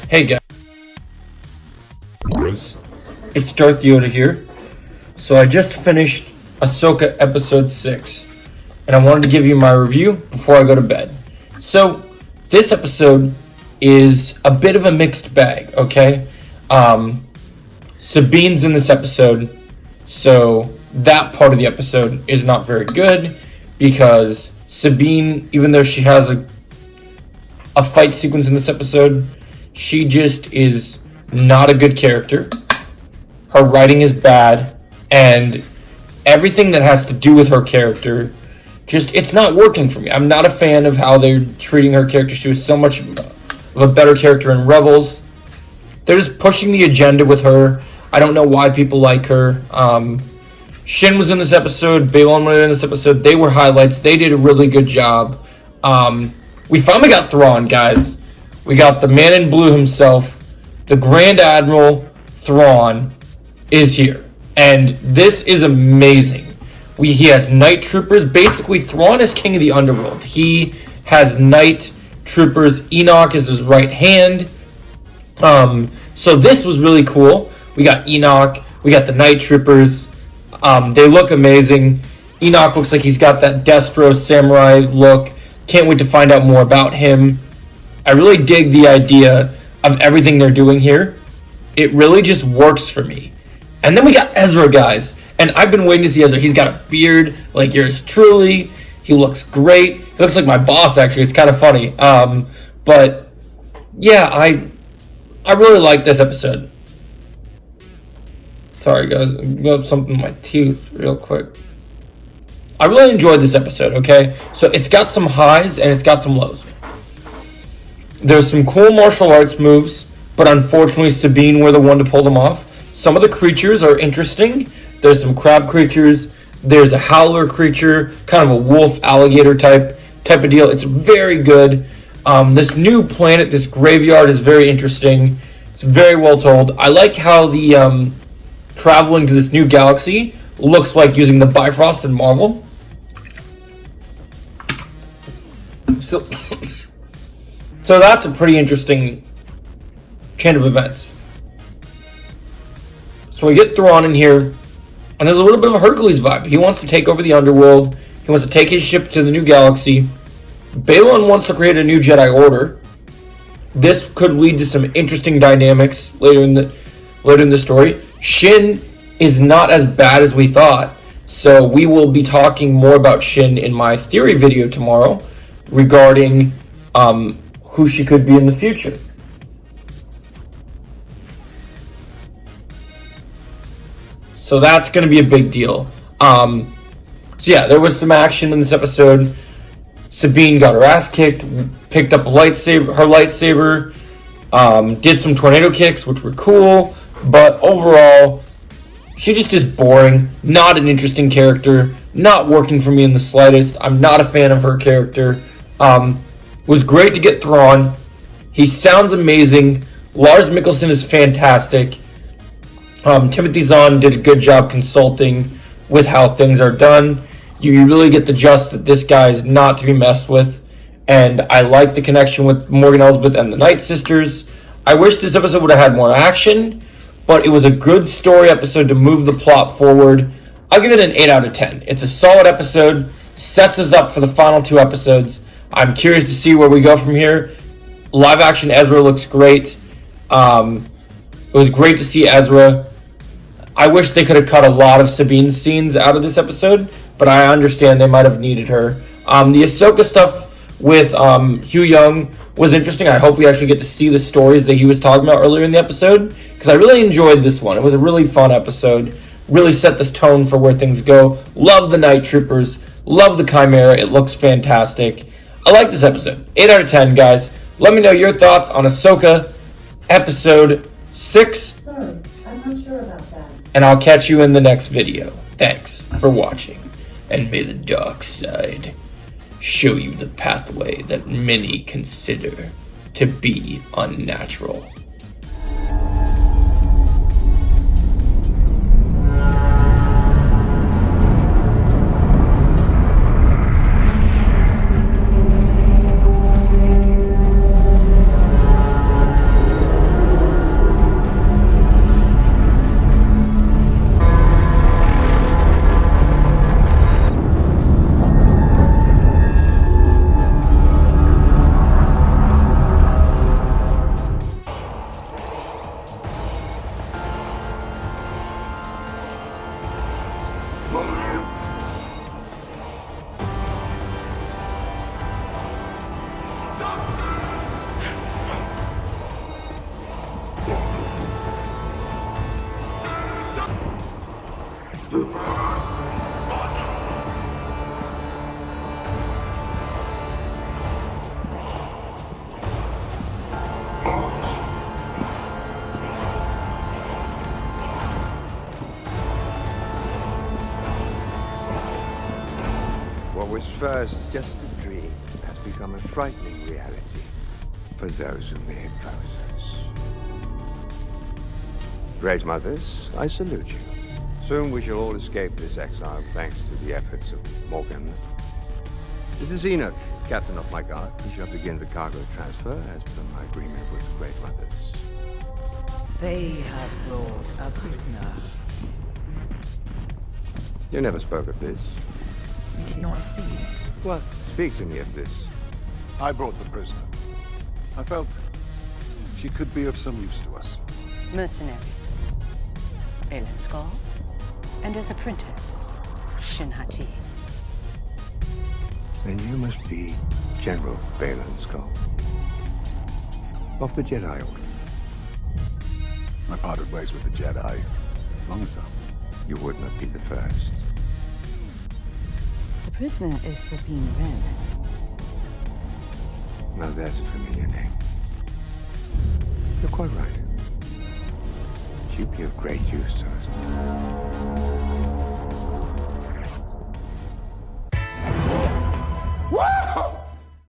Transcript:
Hey guys, it's Darth Yoda here. So I just finished Ahsoka episode 6, and I wanted to give you my review before I go to bed. So this episode is a bit of a mixed bag, okay? Sabine's in this episode, so that part of the episode is not very good because Sabine, even though she has a fight sequence in this episode, she just is not a good character. Her writing is bad, and everything that has to do with her character, it's not working for me. I'm not a fan of how they're treating her character. She was so much of a better character in Rebels. They're just pushing the agenda with her. I don't know why people like her. Shin was in this episode. Balon was in this episode. They were highlights. They did a really good job. We finally got Thrawn, guys. We got the man in blue himself. The Grand Admiral Thrawn is here. And this is amazing. He has night troopers. Basically, Thrawn is king of the underworld. He has night troopers. Enoch is his right hand. So this was really cool. We got Enoch. We got the night troopers. They look amazing. Enoch looks like he's got that Destro samurai look. Can't wait to find out more about him. I really dig the idea of everything they're doing here. It really just works for me. And then we got Ezra, guys. And I've been waiting to see Ezra. He's got a beard like yours truly. He looks great. He looks like my boss, actually. It's kind of funny. But, yeah, I really like this episode. Sorry, guys. I got something in my teeth real quick. I really enjoyed this episode, okay? So it's got some highs and it's got some lows. There's some cool martial arts moves, but unfortunately Sabine were the one to pull them off. Some of the creatures are interesting. There's some crab creatures. There's a howler creature, kind of a wolf alligator type of deal. It's very good. This new planet, this graveyard, is very interesting. It's very well told. I like how the traveling to this new galaxy looks like using the Bifrost in Marvel. So that's a pretty interesting chain of events. So we get Thrawn in here, and there's a little bit of a Hercules vibe. He wants to take over the underworld. He wants to take his ship to the new galaxy. Balon wants to create a new Jedi Order. This could lead to some interesting dynamics later in the story. Shin is not as bad as we thought, so we will be talking more about Shin in my theory video tomorrow regarding who she could be in the future. So that's going to be a big deal. So yeah, there was some action in this episode. Sabine got her ass kicked, picked up her lightsaber, did some tornado kicks, which were cool, but overall, she just is boring, not an interesting character, not working for me in the slightest. I'm not a fan of her character. It was great to get Thrawn. He sounds amazing. Lars Mikkelsen is fantastic. Timothy Zahn did a good job consulting with how things are done. You really get the gist that this guy is not to be messed with. And I like the connection with Morgan Elsbeth and the Night Sisters. I wish this episode would have had more action, but it was a good story episode to move the plot forward. I'll give it an 8 out of 10. It's a solid episode, sets us up for the final 2 episodes. I'm curious to see where we go from here. Live action Ezra looks great. It was great to see Ezra. I wish they could have cut a lot of Sabine's scenes out of this episode, but I understand they might have needed her. The Ahsoka stuff with Hugh Young was interesting. I hope we actually get to see the stories that he was talking about earlier in the episode, because I really enjoyed this one. It was a really fun episode. Really set this tone for where things go. Love the Night Troopers. Love the Chimera. It looks fantastic. I like this episode. 8 out of 10, guys. Let me know your thoughts on Ahsoka episode 6. Sorry, I'm not sure about that. And I'll catch you in the next video. Thanks for watching. And may the dark side show you the pathway that many consider to be unnatural. What was first just a dream has become a frightening reality for those who may oppose us. Great Mothers, I salute you. Soon we shall all escape this exile thanks to the efforts of Morgan. This is Enoch, captain of my guard. We shall begin the cargo transfer as per my agreement with the Great Mothers. They have brought a prisoner. You never spoke of this. You did not see it. What? Speak to me of this. I brought the prisoner. I felt she could be of some use to us. Mercenaries. Aelin Skull. And his apprentice, Shin-Hati. Then you must be General Balin Skull of the Jedi Order. I parted ways with the Jedi long ago. You would not be the first. The prisoner is Sabine Wren. Now that's a familiar name. You're quite right. She'd be of great use to us.